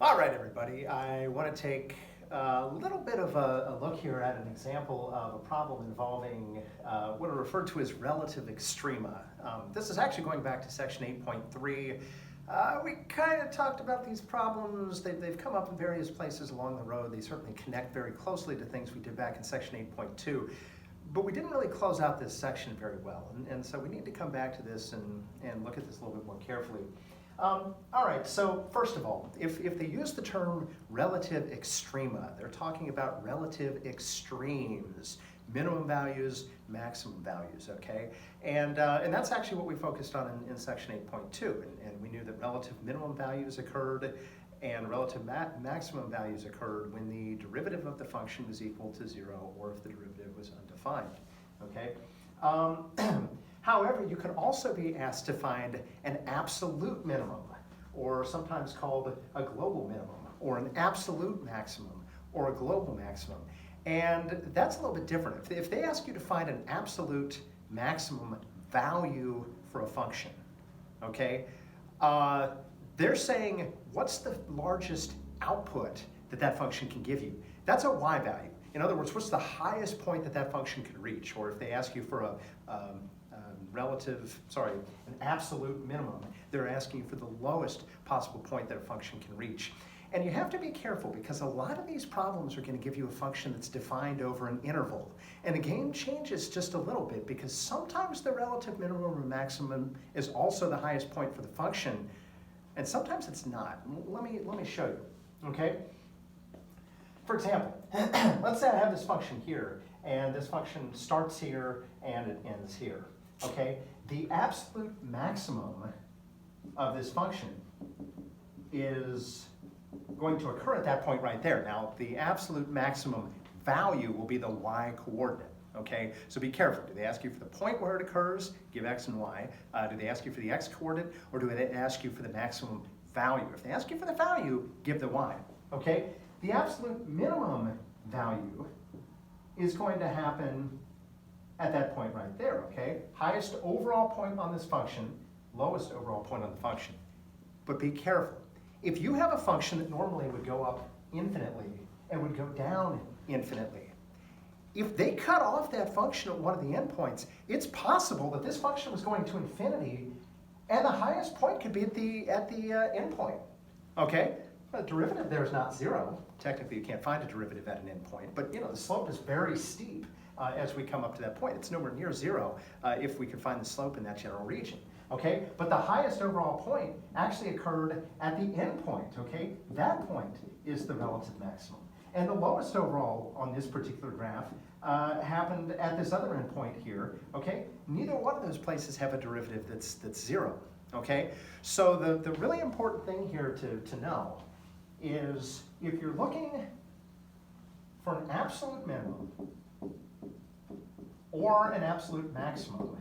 All right, everybody, I want to take a little bit of a look here at an example of a problem involving what are referred to as relative extrema. This is actually going back to section 8.3. We kind of talked about these problems. They've come up in various places along the road. They certainly connect very closely to things we did back in section 8.2. But we didn't really close out this section very well, and so we need to come back to this and look at this a little bit more carefully. All right, so first of all, if they use the term relative extrema, they're talking about relative extremes, minimum values, maximum values, okay? And that's actually what we focused on in section 8.2, and we knew that relative minimum values occurred and relative maximum values occurred when the derivative of the function was equal to 0 or if the derivative was undefined, okay? However, you can also be asked to find an absolute minimum, or sometimes called a global minimum, or an absolute maximum, or a global maximum. And that's a little bit different. If they ask you to find an absolute maximum value for a function, okay, they're saying, what's the largest output that function can give you? That's a y value. In other words, what's the highest point that function can reach? Or if they ask you for an absolute minimum, they're asking for the lowest possible point that a function can reach. And you have to be careful because a lot of these problems are going to give you a function that's defined over an interval. And the game changes just a little bit because sometimes the relative minimum or maximum is also the highest point for the function, and sometimes it's not. Let me show you, okay? For example, let's say I have this function here, and this function starts here and it ends here, okay? The absolute maximum of this function is going to occur at that point right there. Now, the absolute maximum value will be the y coordinate, okay? So be careful. Do they ask you for the point where it occurs? Give x and y. Do they ask you for the x coordinate, or do they ask you for the maximum value? If they ask you for the value, give the y, okay? The absolute minimum value is going to happen at that point right there, okay? Highest overall point on this function, lowest overall point on the function. But be careful. If you have a function that normally would go up infinitely and would go down infinitely, if they cut off that function at one of the endpoints, it's possible that this function was going to infinity and the highest point could be at the endpoint, okay? The derivative there is not 0. Technically, you can't find a derivative at an endpoint, but you know the slope is very steep as we come up to that point. It's nowhere near 0 if we can find the slope in that general region, okay? But the highest overall point actually occurred at the endpoint, okay? That point is the relative maximum. And the lowest overall on this particular graph happened at this other endpoint here, okay? Neither one of those places have a derivative that's 0, okay? So the really important thing here to know is if you're looking for an absolute minimum or an absolute maximum,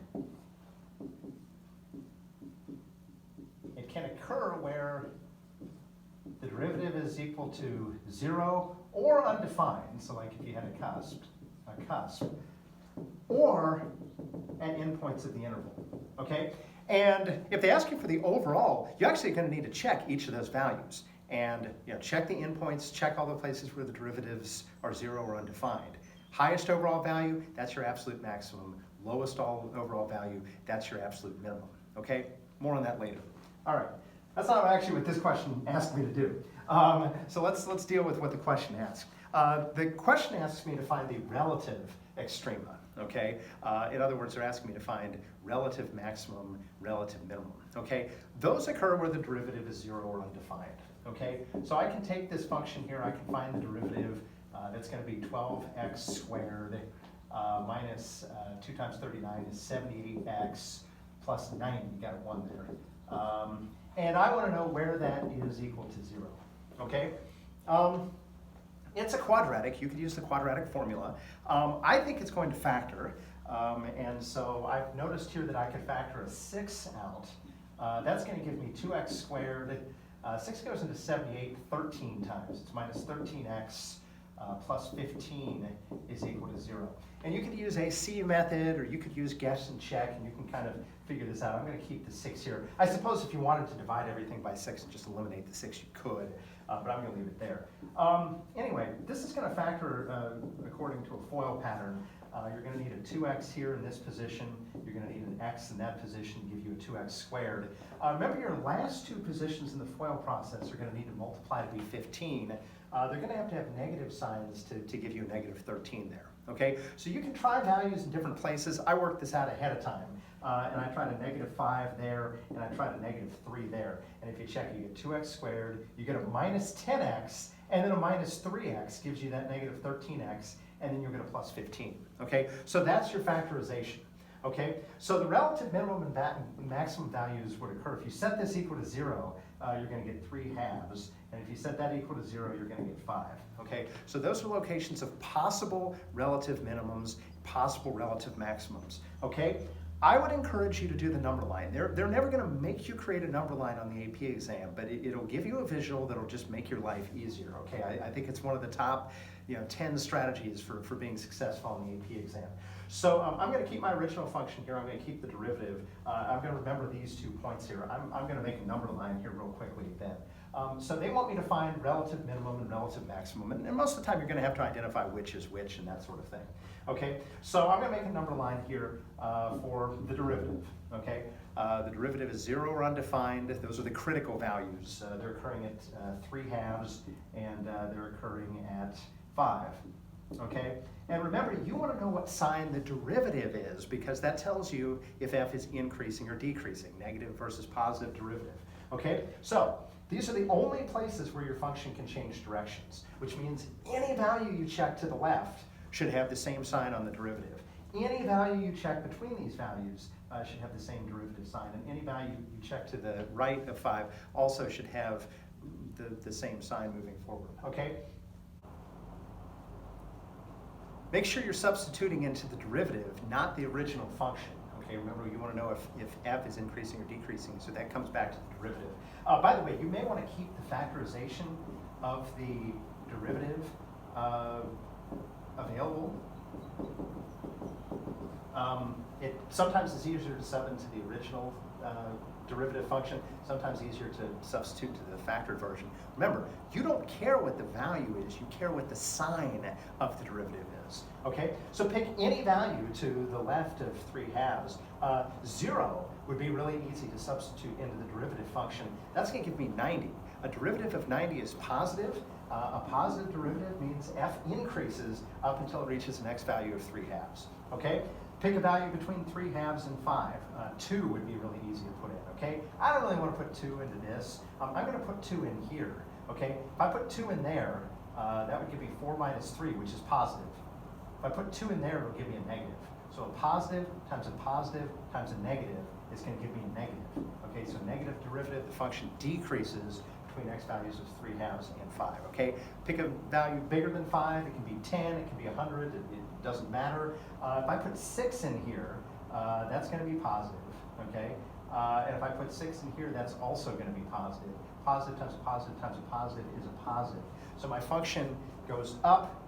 it can occur where the derivative is equal to 0 or undefined, so like if you had a cusp, or at endpoints of the interval, okay? And if they ask you for the overall, you're actually going to need to check each of those values. And check the endpoints, check all the places where the derivatives are 0 or undefined. Highest overall value, that's your absolute maximum. Lowest overall value, that's your absolute minimum, okay? More on that later. All right, that's not actually what this question asked me to do. So let's deal with what the question asked. The question asks me to find the relative extrema, okay? In other words, they're asking me to find relative maximum, relative minimum, okay? Those occur where the derivative is 0 or undefined, okay? So I can take this function here, I can find the derivative, that's going to be 12x squared minus 2 times 39 is 78x plus 90, you got a 1 there. And I want to know where that is equal to 0, okay? It's a quadratic. You could use the quadratic formula. I think it's going to factor, and so I've noticed here that I could factor a 6 out. That's going to give me 2x squared. 6 goes into 78 13 times. It's minus 13x plus 15 is equal to 0. And you could use a C method, or you could use guess and check, and you can kind of figure this out. I'm going to keep the 6 here. I suppose if you wanted to divide everything by 6 and just eliminate the 6, you could. but I'm going to leave it there. Anyway, this is going to factor according to a FOIL pattern. You're going to need a 2x here in this position. You're going to need an x in that position to give you a 2x squared. Remember, your last two positions in the FOIL process are going to need to multiply to be 15. They're going to have negative signs to give you a negative 13 there. Okay, so you can try values in different places. I worked this out ahead of time, and I tried a negative 5 there, and I tried a negative 3 there. And if you check, you get 2x squared, you get a minus 10x, and then a minus 3x gives you that negative 13x, and then you'll get a plus 15. Okay, so that's your factorization. Okay, so the relative minimum and maximum values would occur. If you set this equal to 0, you're going to get 3 halves, and if you set that equal to 0, you're going to get 5. Okay, so those are locations of possible relative minimums, possible relative maximums. Okay, I would encourage you to do the number line. They're never going to make you create a number line on the AP exam, but it'll give you a visual that'll just make your life easier. Okay, I think it's one of the top 10 strategies for being successful on the AP exam. So I'm going to keep my original function here. I'm going to keep the derivative. I'm going to remember these 2 points here. I'm going to make a number line here real quickly then. So they want me to find relative minimum and relative maximum, and most of the time you're going to have to identify which is which and that sort of thing. Okay, so I'm going to make a number line here for the derivative. Okay, the derivative is 0 or undefined. Those are the critical values. They're occurring at 3 halves, and they're occurring at 5. Okay, and remember, you want to know what sign the derivative is, because that tells you if f is increasing or decreasing, negative versus positive derivative. Okay, so these are the only places where your function can change directions, which means any value you check to the left should have the same sign on the derivative. Any value you check between these values should have the same derivative sign, and any value you check to the right of 5 also should have the same sign moving forward. Okay? Make sure you're substituting into the derivative, not the original function. Okay, remember, you want to know if f is increasing or decreasing, so that comes back to the derivative. By the way, you may want to keep the factorization of the derivative available. Sometimes it's easier to sub into the original derivative function, sometimes easier to substitute to the factored version. Remember, you don't care what the value is, you care what the sign of the derivative is. Okay, so pick any value to the left of 3 halves. 0 would be really easy to substitute into the derivative function. That's going to give me 90. A derivative of 90 is positive. A positive derivative means f increases up until it reaches an x value of 3 halves. Okay? Pick a value between 3 halves and 5. 2 would be really easy to put in, okay? I don't really want to put 2 into this. I'm going to put 2 in here, okay? If I put 2 in there, that would give me 4 minus 3, which is positive. If I put 2 in there, it'll give me a negative. So a positive times a negative is going to give me a negative. Okay, so negative derivative, the function decreases between x values of 3 halves and 5, okay? Pick a value bigger than 5. It can be 10, it can be 100, it doesn't matter. If I put 6 in here, that's going to be positive, okay? And if I put 6 in here, that's also going to be positive. Positive times a positive times a positive is a positive. So my function goes up,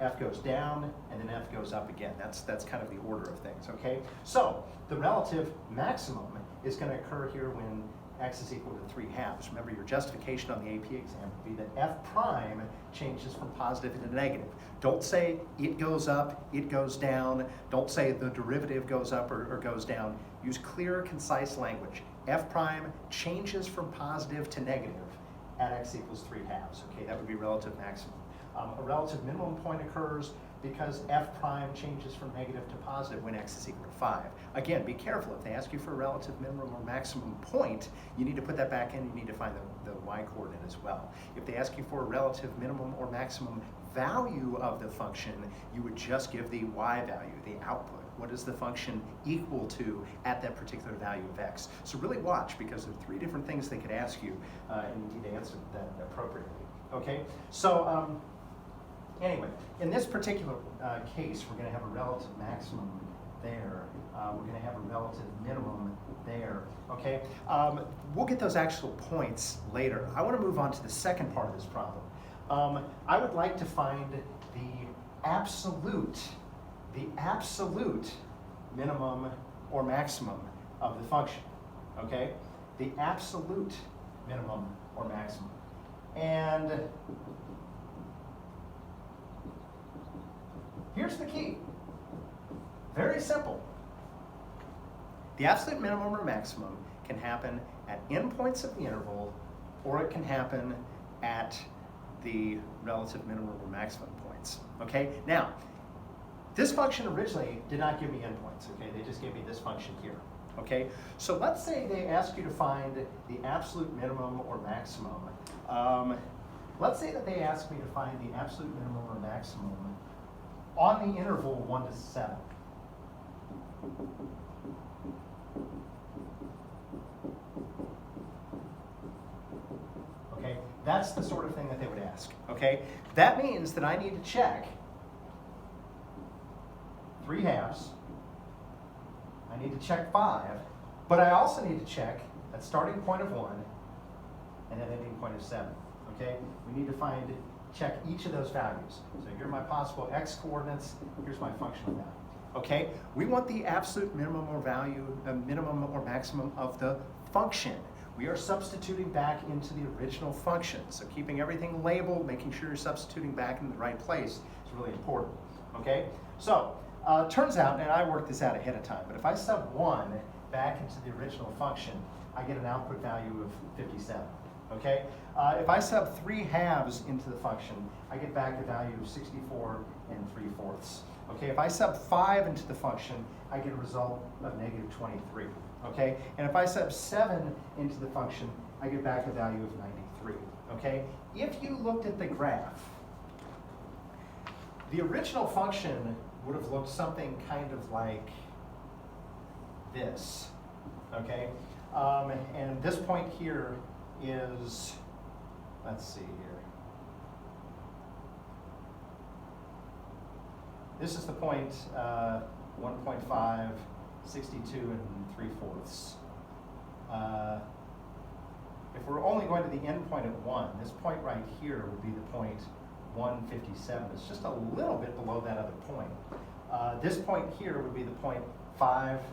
f goes down, and then f goes up again. That's kind of the order of things, okay? So the relative maximum is going to occur here when x is equal to 3 halves. Remember, your justification on the AP exam would be that f prime changes from positive to negative. Don't say it goes up, it goes down. Don't say the derivative goes up or goes down. Use clear, concise language. F prime changes from positive to negative at x equals 3 halves. Okay, that would be relative maximum. A relative minimum point occurs because f prime changes from negative to positive when x is equal to 5. Again, be careful. If they ask you for a relative minimum or maximum point, you need to put that back in. You need to find the y-coordinate as well. If they ask you for a relative minimum or maximum value of the function, you would just give the y value, the output. What is the function equal to at that particular value of x? So really watch, because there are 3 different things they could ask you, and you need to answer that appropriately. Okay, so anyway, in this particular case, we're going to have a relative maximum there. We're going to have a relative minimum there. Okay, we'll get those actual points later. I want to move on to the second part of this problem. I would like to find the absolute minimum or maximum of the function. Okay, the absolute minimum or maximum. And here's the key. Very simple. The absolute minimum or maximum can happen at endpoints of the interval, or it can happen at the relative minimum or maximum points. Okay? Now, this function originally did not give me endpoints. Okay? They just gave me this function here. Okay? So let's say they ask you to find the absolute minimum or maximum. Let's say that they ask me to find the absolute minimum or maximum on the interval 1 to 7. Okay, that's the sort of thing that they would ask. Okay, that means that I need to check 3 halves. I need to check 5, but I also need to check that starting point of 1 and that ending point of 7. Okay, we need to check each of those values. So here are my possible x coordinates. Here's my functional value. Okay, we want the absolute minimum or minimum or maximum of the function. We are substituting back into the original function. So keeping everything labeled, making sure you're substituting back in the right place is really important. Okay, so turns out, and I worked this out ahead of time, but if I sub 1 back into the original function, I get an output value of 57. Okay, if I sub 3 halves into the function, I get back a value of 64 3/4. Okay, if I sub 5 into the function, I get a result of negative 23. Okay, and if I sub 7 into the function, I get back a value of 93. Okay, if you looked at the graph, the original function would have looked something kind of like this. Okay, and this point here is, let's see here. This is the point 1.5, 62 3/4. If we're only going to the end point at 1, this point right here would be the point 157. It's just a little bit below that other point. This point here would be the point 5,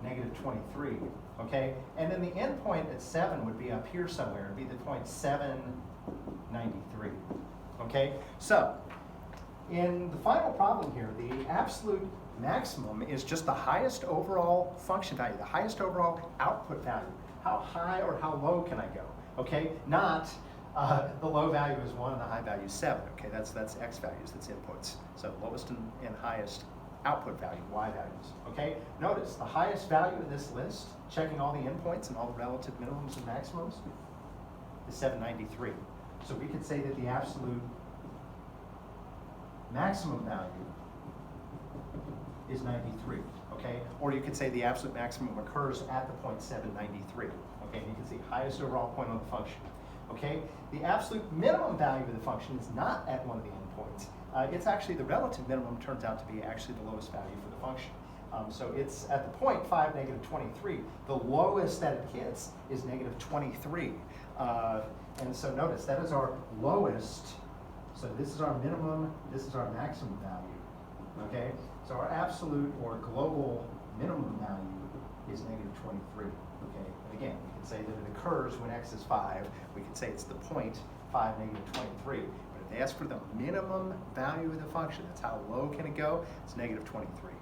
negative 23. Okay, and then the end point at 7 would be up here somewhere. It'd be the point 793. Okay, so in the final problem here, the absolute maximum is just the highest overall function value, the highest overall output value. How high or how low can I go? Okay, not the low value is 1 and the high value is 7. Okay, that's x values, that's inputs. So lowest and highest output value, y values. Okay, notice the highest value in this list, checking all the endpoints and all the relative minimums and maximums, is 793. So we could say that the absolute maximum value is 93, okay? Or you could say the absolute maximum occurs at the point 793, okay? And you can see highest overall point on the function, okay? The absolute minimum value of the function is not at one of the endpoints. It's actually the relative minimum turns out to be actually the lowest value for the function. So it's at the point 5, negative 23. The lowest that it hits is negative 23. And so notice that is our lowest. So this is our minimum, this is our maximum value, okay? So our absolute or global minimum value is negative 23, okay? And again, we can say that it occurs when x is 5. We can say it's the point 5, negative 23. But if they ask for the minimum value of the function, that's how low can it go, it's negative 23.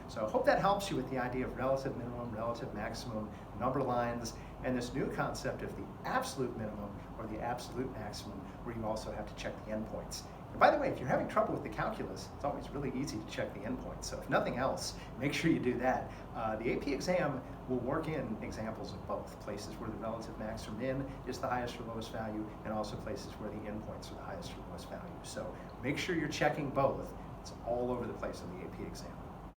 So I hope that helps you with the idea of relative minimum, relative maximum, number lines, and this new concept of the absolute minimum or the absolute maximum, where you also have to check the endpoints. And by the way, if you're having trouble with the calculus, it's always really easy to check the endpoints. So if nothing else, make sure you do that. The AP exam will work in examples of both, places where the relative max or min is the highest or lowest value, and also places where the endpoints are the highest or lowest value. So make sure you're checking both. It's all over the place on the AP exam.